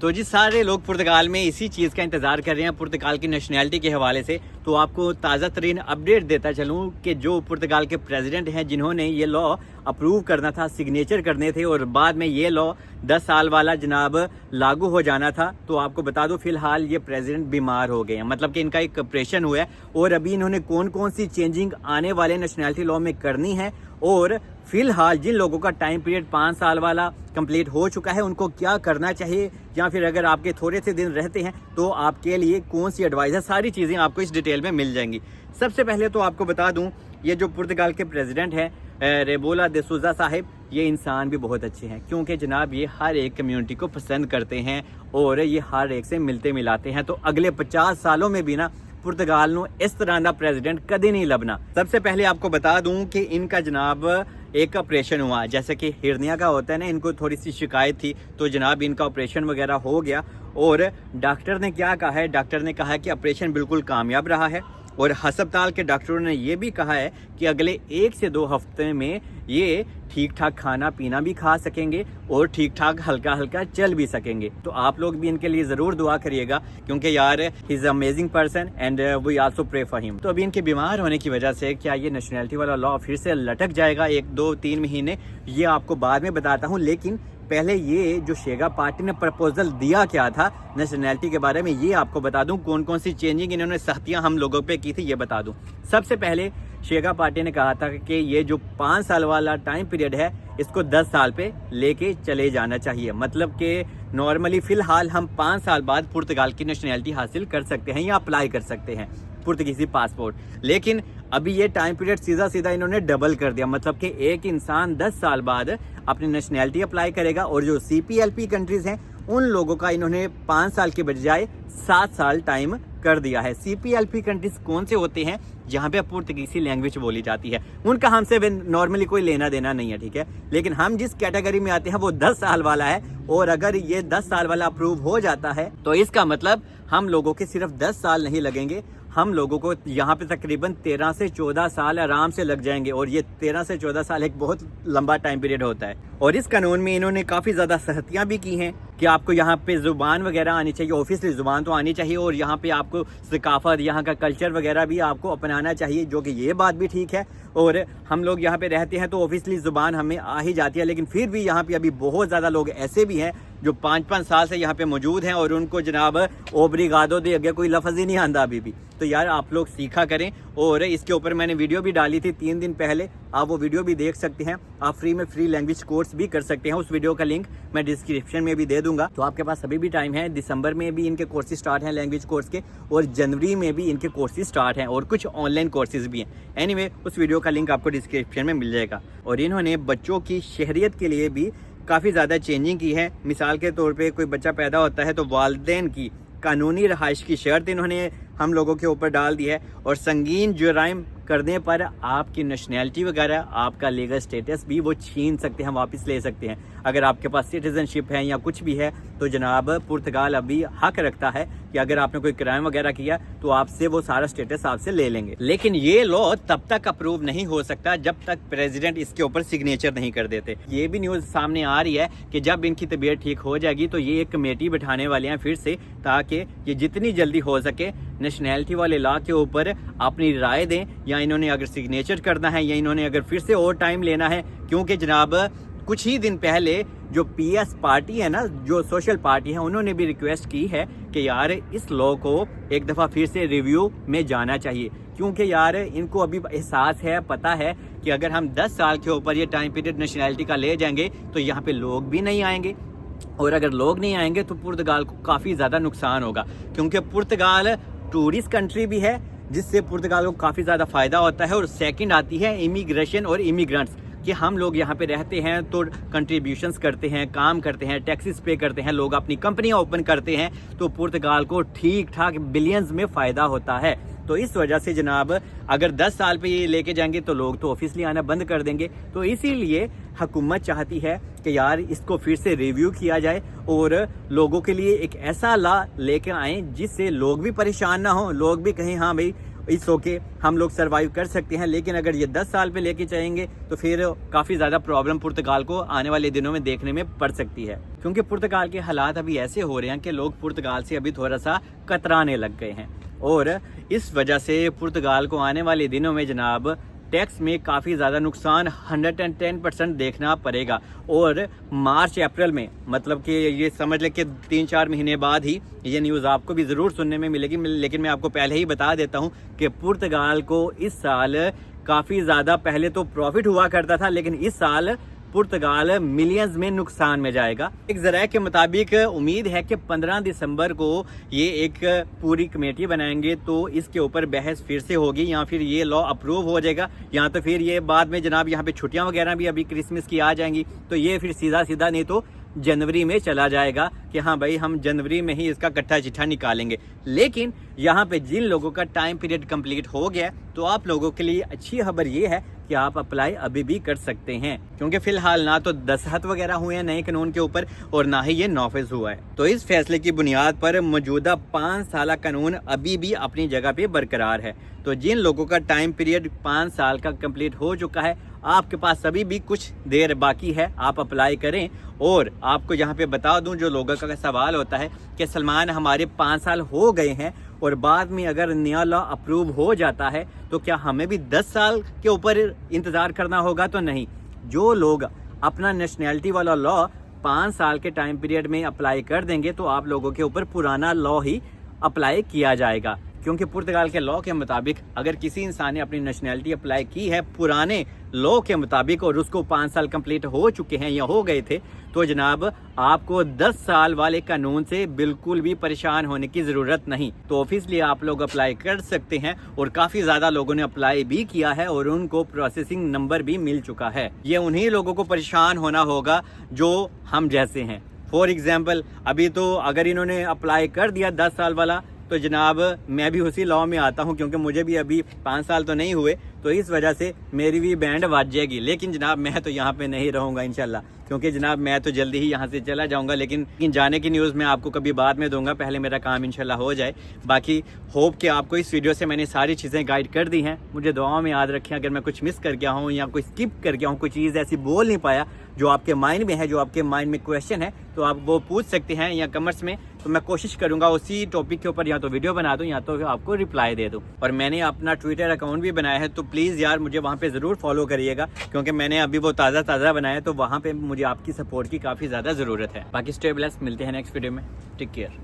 तो जी सारे लोग पुर्तगाल में इसी चीज़ का इंतज़ार कर रहे हैं, पुर्तगाल की नेशनैलिटी के हवाले से। तो आपको ताज़ा तरीन अपडेट देता चलूँ कि जो पुर्तगाल के प्रेसिडेंट हैं जिन्होंने ये लॉ अप्रूव करना था, सिग्नेचर करने थे और बाद में ये लॉ 10 साल वाला जनाब लागू हो जाना था, तो आपको बता दूं फ़िलहाल ये प्रेसिडेंट बीमार हो गए हैं, मतलब कि इनका एक ऑपरेशन हुआ है। और अभी इन्होंने कौन कौन सी चेंजिंग आने वाले नेशनैलिटी लॉ में करनी है और फिलहाल जिन लोगों का टाइम पीरियड 5 साल वाला कंप्लीट हो चुका है उनको क्या करना चाहिए, या फिर अगर आपके थोड़े से दिन रहते हैं तो आपके लिए कौन सी एडवाइस है, सारी चीज़ें आपको इस डिटेल में मिल जाएंगी। सबसे पहले तो आपको बता दूं ये जो पुर्तगाल के प्रेसिडेंट हैं रेबोला दे सूजा साहिब, ये इंसान भी बहुत अच्छे हैं, क्योंकि जनाब ये हर एक कम्युनिटी को पसंद करते हैं और ये हर एक से मिलते मिलाते हैं। तो अगले 50 सालों में भी ना पुर्तगाल ਨੂੰ इस तरह का प्रेसिडेंट कभी नहीं लभना। सबसे पहले आपको बता दूं कि इनका जनाब एक ऑपरेशन हुआ, जैसे कि हिरनिया का होता है ना, इनको थोड़ी सी शिकायत थी तो जनाब इनका ऑपरेशन वगैरह हो गया। और डॉक्टर ने क्या कहा है, डॉक्टर ने कहा है कि ऑपरेशन बिल्कुल कामयाब रहा है और हस्पताल के डॉक्टरों ने ये भी कहा है कि अगले 1 से 2 हफ्ते में ये ठीक ठाक खाना पीना भी खा सकेंगे और ठीक ठाक हल्का हल्का चल भी सकेंगे। तो आप लोग भी इनके लिए ज़रूर दुआ करिएगा, क्योंकि यार he is amazing person and we also pray for him. तो अभी इनके बीमार होने की वजह से क्या ये नेशनैलिटी वाला लॉ फिर से लटक जाएगा 1, 2, 3 महीने, ये आपको बाद में बताता हूँ। लेकिन पहले ये जो शेगा पार्टी ने प्रपोजल दिया क्या था नेशनैलिटी के बारे में, ये आपको बता दूं। कौन कौन सी चेंजिंग इन्होंने सख्तियां हम लोगों पे की थी ये बता दूं। सबसे पहले शेगा पार्टी ने कहा था कि ये जो 5 साल वाला टाइम पीरियड है इसको 10 साल पे लेके चले जाना चाहिए। मतलब कि नॉर्मली फ़िलहाल हम 5 साल बाद पुर्तगाल की नेशनैलिटी हासिल कर सकते हैं या अप्लाई कर सकते हैं पुर्तगीज़ी पासपोर्ट, लेकिन अभी ये टाइम पीरियड सीधा सीधा इन्होंने डबल कर दिया। मतलब कि एक इंसान 10 साल बाद अपनी नेशनैलिटी अप्लाई करेगा और जो CPLP कंट्रीज़ हैं उन लोगों का इन्होंने 5 साल के बजाय 7 साल टाइम कर दिया है। CPLP कंट्रीज कौन से होते हैं, जहाँ पे पुर्तगीज़ी लैंग्वेज बोली जाती है, उनका हमसे नॉर्मली कोई लेना देना नहीं है, ठीक है। लेकिन हम जिस कैटेगरी में आते हैं वो 10 साल वाला है, और अगर ये 10 साल वाला अप्रूव हो जाता है तो इसका मतलब हम लोगों के सिर्फ 10 साल नहीं लगेंगे, हम लोगों को यहाँ पे तकरीबन 13 से 14 साल आराम से लग जाएंगे। और ये 13 से 14 साल एक बहुत लंबा टाइम पीरियड होता है। और इस कानून में इन्होंने काफ़ी ज़्यादा सख्तियाँ भी की हैं कि आपको यहाँ पे ज़ुबान वगैरह आनी चाहिए, ऑफिशियली ज़ुबान तो आनी चाहिए, और यहाँ पे आपको सकाफत, यहाँ का कल्चर वगैरह भी आपको अपनाना चाहिए, जो कि ये बात भी ठीक है। और हम लोग यहाँ पे रहते हैं तो ऑफिशियली ज़ुबान हमें आ ही जाती है, लेकिन फिर भी यहाँ पे अभी बहुत ज़्यादा लोग ऐसे भी हैं जो 5-5 साल से यहाँ पे मौजूद हैं और उनको जनाब ओब्रिगादो दे अगे कोई लफ्ज़ ही नहीं आंदा अभी भी। तो यार आप लोग सीखा करें, और इसके ऊपर मैंने वीडियो भी डाली थी 3 दिन पहले, आप वो वीडियो भी देख सकते हैं। आप फ्री में फ्री लैंग्वेज कोर्स भी कर सकते हैं, उस वीडियो का लिंक मैं डिस्क्रिप्शन में भी दे दूंगा। तो आपके पास अभी भी टाइम है, दिसंबर में भी इनके कोर्सेज स्टार्ट हैं लैंग्वेज कोर्स के, और जनवरी में भी इनके कोर्सेज स्टार्ट हैं, और कुछ ऑनलाइन कोर्सेज भी हैं। एनीवे उस वीडियो का लिंक आपको डिस्क्रिप्शन में मिल जाएगा। और इन्होंने बच्चों की शहरियत के लिए भी काफ़ी ज़्यादा चेंजिंग की है। मिसाल के तौर पे कोई बच्चा पैदा होता है तो वालिदैन की कानूनी रहाइश की शर्त इन्होंने हम लोगों के ऊपर डाल दी है, और संगीन जुराइम करने पर आपकी नेशनैलिटी वगैरह, आपका लीगल स्टेटस भी वो छीन सकते हैं, वापस ले सकते हैं। अगर आपके पास सिटीजनशिप है या कुछ भी है तो जनाब पुर्तगाल अभी हक रखता है कि अगर आपने कोई क्राइम वगैरह किया तो आपसे वो सारा स्टेटस आपसे ले लेंगे। लेकिन ये लॉ तब तक अप्रूव नहीं हो सकता जब तक प्रेसिडेंट इसके ऊपर सिग्नेचर नहीं कर देते। ये भी न्यूज़ सामने आ रही है कि जब इनकी तबीयत ठीक हो जाएगी तो ये एक कमेटी बिठाने वाले हैं फिर से, ताकि ये जितनी जल्दी हो सके नेशनैलिटी वाले लॉ के ऊपर अपनी राय दें, या इन्होंने अगर सिग्नेचर करना है या इन्होंने अगर फिर से और टाइम लेना है। क्योंकि जनाब कुछ ही दिन पहले जो PS पार्टी है ना, जो सोशल पार्टी है, उन्होंने भी रिक्वेस्ट की है कि यार इस लॉ को एक दफ़ा फिर से रिव्यू में जाना चाहिए, क्योंकि यार इनको अभी एहसास है, पता है कि अगर हम 10 साल के ऊपर ये टाइम पीरियड नेशनैलिटी का ले जाएंगे तो यहाँ पे लोग भी नहीं आएंगे, और अगर लोग नहीं आएंगे तो पुर्तगाल को काफ़ी ज़्यादा नुकसान होगा। क्योंकि पुर्तगाल टूरिस्ट कंट्री भी है, जिससे पुर्तगाल को काफ़ी ज़्यादा फ़ायदा होता है। और सेकंड आती है इमिग्रेशन और इमिग्रेंट्स, कि हम लोग यहाँ पे रहते हैं तो कंट्रीब्यूशंस करते हैं, काम करते हैं, टैक्सेस पे करते हैं, लोग अपनी कंपनियाँ ओपन करते हैं, तो पुर्तगाल को ठीक ठाक बिलियंस में फ़ायदा होता है। तो इस वजह से जनाब अगर 10 साल पे ये लेके जाएंगे तो लोग तो ऑफिशियली आना बंद कर देंगे। तो इसीलिए हुकूमत चाहती है कि यार इसको फिर से रिव्यू किया जाए और लोगों के लिए एक ऐसा लॉ लेके आएँ जिससे लोग भी परेशान ना हो, लोग भी कहें हाँ भाई इट्स ओके, हम लोग सर्वाइव कर सकते हैं। लेकिन अगर ये 10 साल पे लेके चलेंगे तो फिर काफ़ी ज़्यादा प्रॉब्लम पुर्तगाल को आने वाले दिनों में देखने में पड़ सकती है, क्योंकि पुर्तगाल के हालात अभी ऐसे हो रहे हैं कि लोग पुर्तगाल से अभी थोड़ा सा कतराने लग गए हैं। और इस वजह से पुर्तगाल को आने वाले दिनों में जनाब टैक्स में काफ़ी ज़्यादा नुकसान 110% देखना पड़ेगा। और मार्च अप्रैल में, मतलब कि ये समझ लें कि 3-4 महीने बाद ही ये न्यूज़ आपको भी ज़रूर सुनने में मिलेगी। लेकिन मैं आपको पहले ही बता देता हूँ कि पुर्तगाल को इस साल काफ़ी ज़्यादा, पहले तो प्रॉफिट हुआ करता था, लेकिन इस साल पुर्तगाल मिलियंस में नुकसान में जाएगा। एक ज़राए के मुताबिक उम्मीद है कि 15 दिसंबर को ये एक पूरी कमेटी बनाएंगे, तो इसके ऊपर बहस फिर से होगी, या फिर ये लॉ अप्रूव हो जाएगा, या तो फिर ये बाद में जनाब यहाँ पे छुट्टियाँ वगैरह भी अभी क्रिसमस की आ जाएंगी, तो ये फिर सीधा सीधा नहीं तो जनवरी में चला जाएगा कि हाँ भाई हम जनवरी में ही इसका कट्ठा चिट्ठा निकालेंगे। लेकिन यहाँ पे जिन लोगों का टाइम पीरियड कंप्लीट हो गया तो आप लोगों के लिए अच्छी खबर ये है कि आप अप्लाई अभी भी कर सकते हैं, क्योंकि फिलहाल ना तो दस्तखत वगैरह हुए हैं नए कानून के ऊपर और ना ही ये नाफिज हुआ है। तो इस फैसले की बुनियाद पर मौजूदा 5 साल कानून अभी भी अपनी जगह पे बरकरार है। तो जिन लोगों का टाइम पीरियड 5 साल का कंप्लीट हो चुका है, आपके पास अभी भी कुछ देर बाकी है, आप अप्लाई करें। और आपको यहाँ पे बता दूं, जो लोगों का सवाल होता है कि सलमान हमारे 5 साल हो गए हैं और बाद में अगर नया लॉ अप्रूव हो जाता है तो क्या हमें भी 10 साल के ऊपर इंतज़ार करना होगा? तो नहीं, जो लोग अपना नेशनैलिटी वाला लॉ 5 साल के टाइम पीरियड में अप्लाई कर देंगे तो आप लोगों के ऊपर पुराना लॉ ही अप्लाई किया जाएगा। क्योंकि पुर्तगाल के लॉ के मुताबिक अगर किसी इंसान ने अपनी नेशनैलिटी अप्लाई की है पुराने लॉ के मुताबिक और उसको 5 साल कंप्लीट हो चुके हैं या हो गए थे, तो जनाब आपको 10 साल वाले कानून से बिल्कुल भी परेशान होने की ज़रूरत नहीं। तो ऑफिसली आप लोग अप्लाई कर सकते हैं और काफ़ी ज़्यादा लोगों ने अप्लाई भी किया है और उनको प्रोसेसिंग नंबर भी मिल चुका है। ये उन्हीं लोगों को परेशान होना होगा जो हम जैसे हैं। फॉर एग्जाम्पल, अभी तो अगर इन्होंने अप्लाई कर दिया 10 साल वाला तो जनाब मैं भी उसी लॉ में आता हूं, क्योंकि मुझे भी अभी 5 साल तो नहीं हुए, तो इस वजह से मेरी भी बैंड बज जाएगी। लेकिन जनाब मैं तो यहाँ पे नहीं रहूँगा इंशाल्लाह, क्योंकि जनाब मैं तो जल्दी ही यहाँ से चला जाऊँगा। लेकिन जाने की न्यूज़ मैं आपको कभी बाद में दूंगा, पहले मेरा काम इंशाल्लाह हो जाए। बाकी होप कि आपको इस वीडियो से मैंने सारी चीज़ें गाइड कर दी हैं। मुझे दुआओं में याद रखें, अगर मैं कुछ मिस कर गया हूँ या कोई स्किप कर गया हूँ, कोई चीज़ ऐसी बोल नहीं पाया जो आपके माइंड में है, जो आपके माइंड में क्वेश्चन है, तो आप वो पूछ सकते हैं या कमेंट्स में, तो मैं कोशिश करूंगा उसी टॉपिक के ऊपर या तो वीडियो बना दूं या तो आपको रिप्लाई दे दूं। और मैंने अपना ट्विटर अकाउंट भी बनाया है, तो प्लीज़ यार मुझे वहां पे ज़रूर फॉलो करिएगा, क्योंकि मैंने अभी वो ताज़ा बनाया है, तो वहां पे मुझे आपकी सपोर्ट की काफ़ी ज़्यादा ज़रूरत है। बाकी स्टे ब्लेस्ड, मिलते हैं नेक्स्ट वीडियो में। Take care.